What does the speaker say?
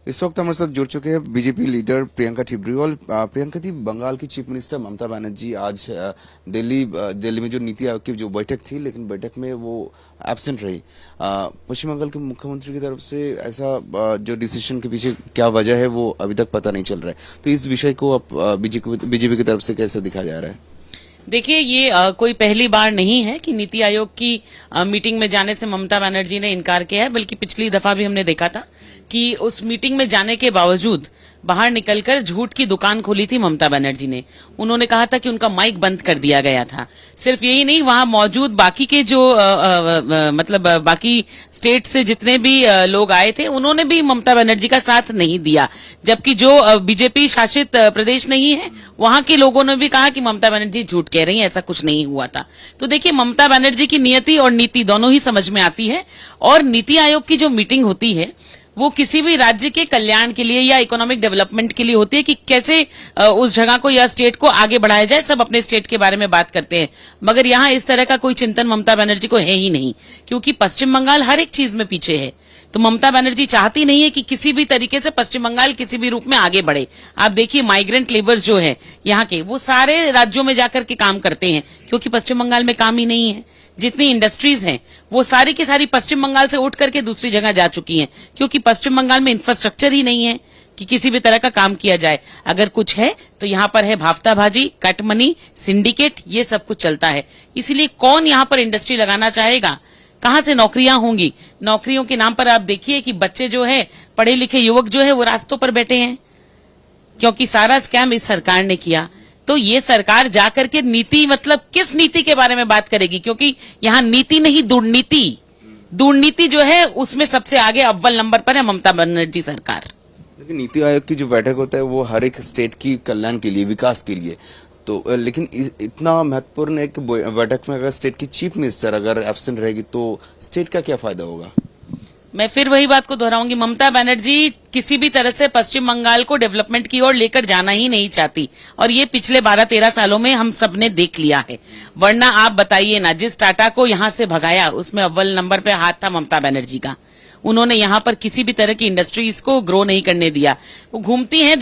इस वक्त हमारे साथ जुड़ चुके हैं बीजेपी लीडर प्रियंका ठिबरिवाल। प्रियंका जी, बंगाल की चीफ मिनिस्टर ममता बनर्जी आज दिल्ली में जो नीति आयोग की जो बैठक थी, लेकिन बैठक में वो एब्सेंट रही। पश्चिम बंगाल के मुख्यमंत्री की तरफ से ऐसा जो डिसीजन के पीछे क्या वजह है वो अभी तक पता नहीं चल रहा है। तो इस विषय को अब बीजेपी की तरफ से कैसे दिखाया जा रहा है? देखिए, ये कोई पहली बार नहीं है कि नीति आयोग की मीटिंग में जाने से ममता बनर्जी ने इनकार किया है, बल्कि पिछली दफा भी हमने देखा था कि उस मीटिंग में जाने के बावजूद बाहर निकलकर झूठ की दुकान खोली थी ममता बनर्जी ने। उन्होंने कहा था कि उनका माइक बंद कर दिया गया था। सिर्फ यही नहीं, वहां मौजूद बाकी के जो बाकी स्टेट से जितने भी लोग आए थे, उन्होंने भी ममता बनर्जी का साथ नहीं दिया। जबकि जो बीजेपी शासित प्रदेश नहीं है, वहां के लोगों ने भी कहा कि ममता बनर्जी झूठ कह रही है, ऐसा कुछ नहीं हुआ था। तो देखिए, ममता बनर्जी की नियति और नीति दोनों ही समझ में आती है। और नीति आयोग की जो मीटिंग होती है वो किसी भी राज्य के कल्याण के लिए या इकोनॉमिक डेवलपमेंट के लिए होती है कि कैसे उस जगह को या स्टेट को आगे बढ़ाया जाए। सब अपने स्टेट के बारे में बात करते हैं, मगर यहाँ इस तरह का कोई चिंतन ममता बनर्जी को है ही नहीं, क्योंकि पश्चिम बंगाल हर एक चीज में पीछे है। तो ममता बनर्जी चाहती नहीं है कि किसी भी तरीके से पश्चिम बंगाल किसी भी रूप में आगे बढ़े। आप देखिए, माइग्रेंट लेबर्स जो है यहाँ के, वो सारे राज्यों में जाकर के काम करते हैं, क्योंकि पश्चिम बंगाल में काम ही नहीं है। जितनी इंडस्ट्रीज हैं वो सारी की सारी पश्चिम बंगाल से उठ करके दूसरी जगह जा चुकी हैं, क्योंकि पश्चिम बंगाल में इंफ्रास्ट्रक्चर ही नहीं है कि किसी भी तरह का काम किया जाए। अगर कुछ है तो यहाँ पर है भाफ्ताबाजी, कट मनी, सिंडिकेट, ये सब कुछ चलता है। इसीलिए कौन यहाँ पर इंडस्ट्री लगाना चाहेगा? कहाँ से नौकरियां होंगी? नौकरियों के नाम पर आप देखिए कि बच्चे जो है, पढ़े लिखे युवक जो है, वो रास्तों पर बैठे हैं, क्योंकि सारा स्कैम इस सरकार ने किया। तो ये सरकार जाकर के नीति, मतलब किस नीति के बारे में बात करेगी? क्योंकि यहाँ नीति नहीं, दुर्नीति जो है उसमें सबसे आगे अव्वल नंबर पर है ममता बनर्जी सरकार। लेकिन नीति आयोग की जो बैठक होता है वो हर एक स्टेट की कल्याण के लिए, विकास के लिए। तो लेकिन इतना महत्वपूर्ण एक बैठक में अगर स्टेट की चीफ मिनिस्टर अगर एब्सेंट रहेगी तो स्टेट का क्या फायदा होगा? मैं फिर वही बात को दोहराऊंगी, ममता बनर्जी किसी भी तरह से पश्चिम बंगाल को डेवलपमेंट की ओर लेकर जाना ही नहीं चाहती, और ये पिछले 12-13 सालों में हम सब ने देख लिया है। वरना आप बताइए ना, जिस टाटा को यहाँ से भगाया उसमें अव्वल नंबर पे हाथ था ममता बनर्जी का। उन्होंने यहाँ पर किसी भी तरह की इंडस्ट्रीज को ग्रो नहीं करने दिया। वो घूमती हैं